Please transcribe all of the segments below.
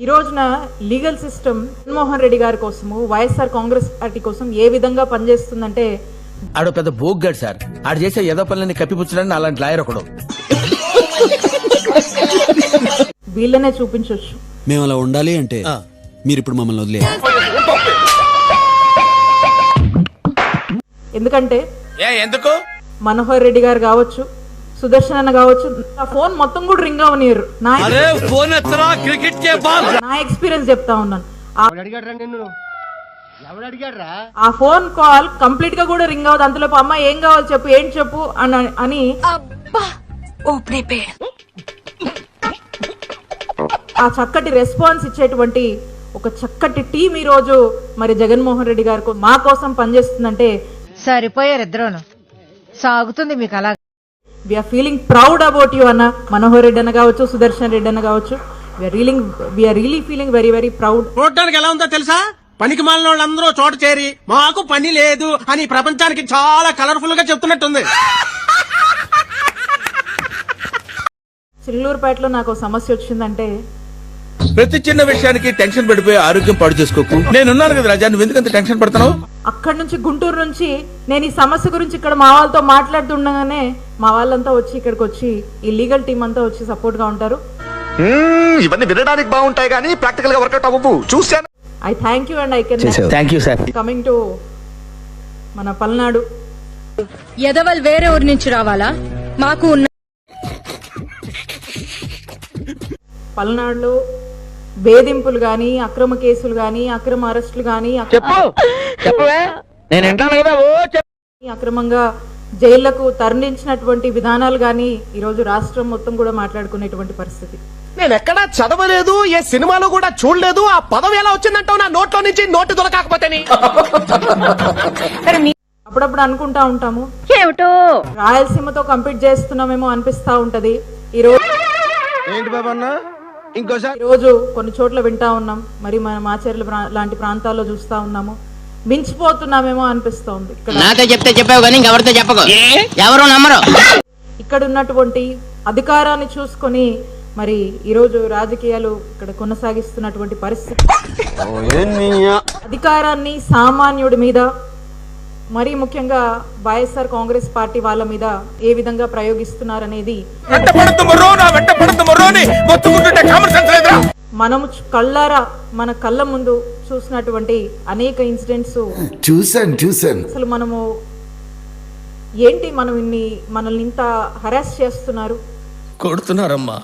ఈ రోజున legal system Jaganmohan Reddy గారి కోసము వైఎస్ఆర్ కాంగ్రెస్ పార్టీ కోసం ఏ విధంగా పనిచేస్తుందంటే, ఆడు పెద్ద బోగ్గాడు సార్. ఆడు చేసే ఏదో పనులని కప్పిపుచ్చడానికి అలాంటి లాయర్ ఒకడు. వీళ్ళనే చూపించవచ్చు. మేము అలా ఉండాలి అంటే మీరు ఇప్పుడు మమ్మల్ని వదిలే. ఎందుకంటే ఎందుకు మనోహర్ రెడ్డి గారు కావచ్చు, సుదర్శన్ అన్న కావచ్చు, ఆ ఫోన్ మొత్తం కూడా రింగ్ అవనియరు. నా ఎక్స్పీరియన్స్ చెప్తా ఉన్నాను. ఆ ఫోన్ కాల్ కంప్లీట్ గా కూడా రింగ్ అవ్వదు. అంతలోపు అమ్మ ఏం కావాలి చెప్పు, ఏంటి చెప్పు అని ఆ చక్కటి రెస్పాన్స్ ఇచ్చేటువంటి ఒక చక్కటి టీం ఈ రోజు మరి జగన్మోహన్ రెడ్డి గారు మా కోసం పనిచేస్తుందంటే సరిపోయారు ఇద్దరును. సాగుతుంది మీకు అలా. We're feeling proud about you అన్న. మనోహర్ రెడ్డి అన్న కావచ్చు, సుదర్శన్ రెడ్డి అన్న కావచ్చు, we're really feeling very very proud. చూడటానికి ఎలా ఉందో తెలుసా? పనికి మాలిన వాళ్ళందరూ చోట చేరి మాకు పని లేదు అని ప్రపంచానికి చాలా కలర్ఫుల్ గా చెప్తున్నట్టుంది. చిల్లూరుపేటలో నాకు సమస్య వచ్చిందంటే, ప్రతి చిన్న విషయానికి టెన్షన్ పడిపోయి ఆరోగ్యం పాడు చేసుకోకు. నేనున్నాను కదా రాజా, నువ్వు ఎందుకంత టెన్షన్ పడుతున్నావు? అక్కడి నుంచి గుంటూరు నుంచి నేను ఈ సమస్య గురించి ఇక్కడ మా వాళ్ళతో మాట్లాడుతుండగానే మా వాళ్ళంతా వచ్చి ఇక్కడికి వచ్చి ఈ లీగల్ టీం అంతా వచ్చి సపోర్ట్ గా ఉంటారు. ఇవన్నీ వినడానికి బాగుంటాయి కానీ ప్రాక్టికల్ గా వర్కౌట్ అవ్వవు. చూశాను. I thank you and I can thank you sir. Coming to మన పల్నాడు. ఎదవల్ వేరే ఊరి నుంచి రావాలా? మాకు ఉన్న పల్నాడులో వేధింపులు గాని, అక్రమ కేసులు గాని, అక్రమ అరెస్టులు గాని, అక్రమంగా జైళ్లకు తరలించినటువంటి విధానాలు గాని ఈరోజు రాష్ట్రం మొత్తం కూడా మాట్లాడుకునేటువంటి పరిస్థితి. నేను ఎక్కడా చదవలేదు, ఏ సినిమాలో కూడా చూడలేదు. ఆ పదం ఎలా వచ్చిందంటావు నా నోట్లో నుంచి? నోటి దొరకాకపోతే అప్పుడప్పుడు అనుకుంటా ఉంటాము, ఏమిటో రాయలసీమతో కంపీట్ చేస్తున్నామేమో అనిపిస్తా ఉంటది. ఈ రోజు కొన్ని చోట్ల వింటా ఉన్నాం, మరి మన మాచర్ల లాంటి ప్రాంతాల్లో చూస్తా ఉన్నాము, మించిపోతున్నామేమో అనిపిస్తోంది. నాతో చెప్తే చెప్పావు కానీ ఎవరితో చెప్పకు, ఎవరు నమ్మరు. ఇక్కడ ఉన్నటువంటి అధికారాన్ని చూసుకొని మరి ఈ రోజు రాజకీయాలు ఇక్కడ కొనసాగిస్తున్నటువంటి పరిస్థితి. అధికారాన్ని సామాన్యుడి మీద, మరీ ముఖ్యంగా వైఎస్ఆర్ కాంగ్రెస్ పార్టీ వాళ్ళ మీద ఏ విధంగా ప్రయోగిస్తున్నారనేది మనము కళ్ళారా మన కళ్ళ ముందు చూసినటువంటి అనేక ఇన్సిడెంట్స్ చూసాను. అసలు మనము ఏంటి, మనల్ని ఇంత హరాస్ చేస్తున్నారు. కొడుతున్నారమ్మా,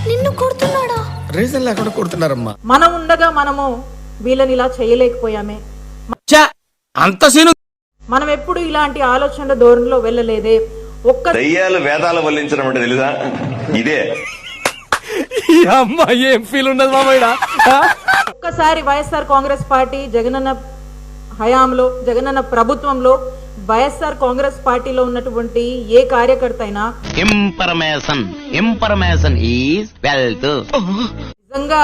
నిన్ను కొడుతున్నాడా? రీజన్ లేకుండా కొడుతున్నారమ్మా. మనం ఉండగా మనము వీళ్ళని ఇలా చేయలేకపోయామే. అంత సీను మనం ఎప్పుడు ఇలాంటి ఆలోచనల ధోరణిలో వెళ్ళలేదే. దయ్యాలు వేదాలు వల్లించడం అంటే తెలుసా? ఇదే ఏం ఫీల్ ఉండదు మామయ్య. ఒక్కసారి వైఎస్ఆర్ కాంగ్రెస్ పార్టీ జగనన్న హయాంలో, జగనన్న ప్రభుత్వంలో వైఎస్ఆర్ కాంగ్రెస్ పార్టీలో ఉన్నటువంటి ఏ కార్యకర్త అయినా ఇన్ఫర్మేషన్ ఈజ్ వెల్త్ నిజంగా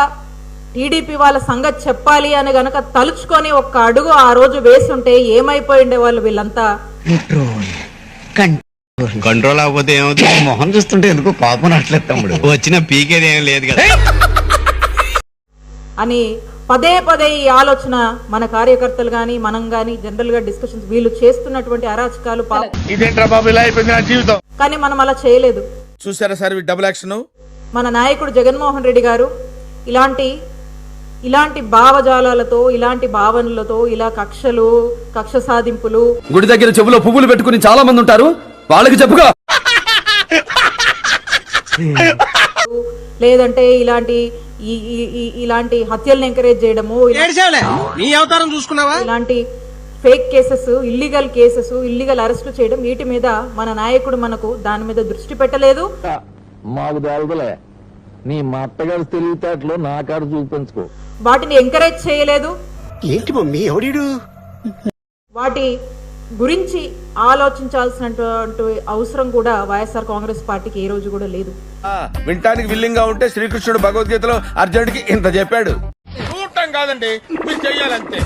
టీడీపీ వాళ్ళ సంగతి చెప్పాలి అని గనక తలుచుకొని ఒక్క అడుగు ఆ రోజు వేసుంటే ఏమైపోయి ఉండే వాళ్ళు వీళ్ళంతా. కంట్రోల్ అవ్వకపోతే ఏమవుతుంది? మొహం చూస్తుంటే ఎందుకు పాపం అట్లేదు తమ్ముడు, వచ్చిన పీకేది ఏం లేదు కదా అని పదే పదే ఈ ఆలోచన మన కార్యకర్తలు గాని, మనం గాని జనరల్ గా డిస్కషన్స్ వీళ్ళు చేస్తున్నటువంటి అరాచకాలు. కానీ మనం అలా చేయలేదు. చూసారా సార్ డబుల్ యాక్షన్. మన నాయకుడు జగన్మోహన్ రెడ్డి గారు ఇలాంటి భావజాలాలతో, ఇలాంటి భావనలతో, ఇలా కక్ష సాధింపులు. గుడి దగ్గర చెవులో పువ్వులు పెట్టుకుని చాలా మంది ఉంటారు, వాళ్ళకి చెప్పుగా. లేదంటే ఇలాంటి హత్యలను ఎంకరేజ్ చేయడము, ఇలాంటి fake cases, illegal cases, illegal arrest చేయడం, వీటి మీద మన నాయకుడు మనకు దాని మీద దృష్టి పెట్టలేదు. మాకు తెలుదులే, నీ మా అత్తగారు తెలివితేటలో నా కాడ చూపించుకో. వాటిని ఎంకరేజ్ చేయలేదు. ఏంటి మమ్మీ ఎవడీడు? వాటి గురించి ఆలోచించాల్సినటువంటి అవసరం కూడా వైఎస్ఆర్ కాంగ్రెస్ పార్టీకి ఏ రోజు కూడా లేదు. వింటానికి విల్లింగ్ గా ఉంటే శ్రీకృష్ణుడు భగవద్గీతలో అర్జునుడికి ఇంత చెప్పాడు. చూడటం కాదండి, మీరు చెయ్యాలంతే.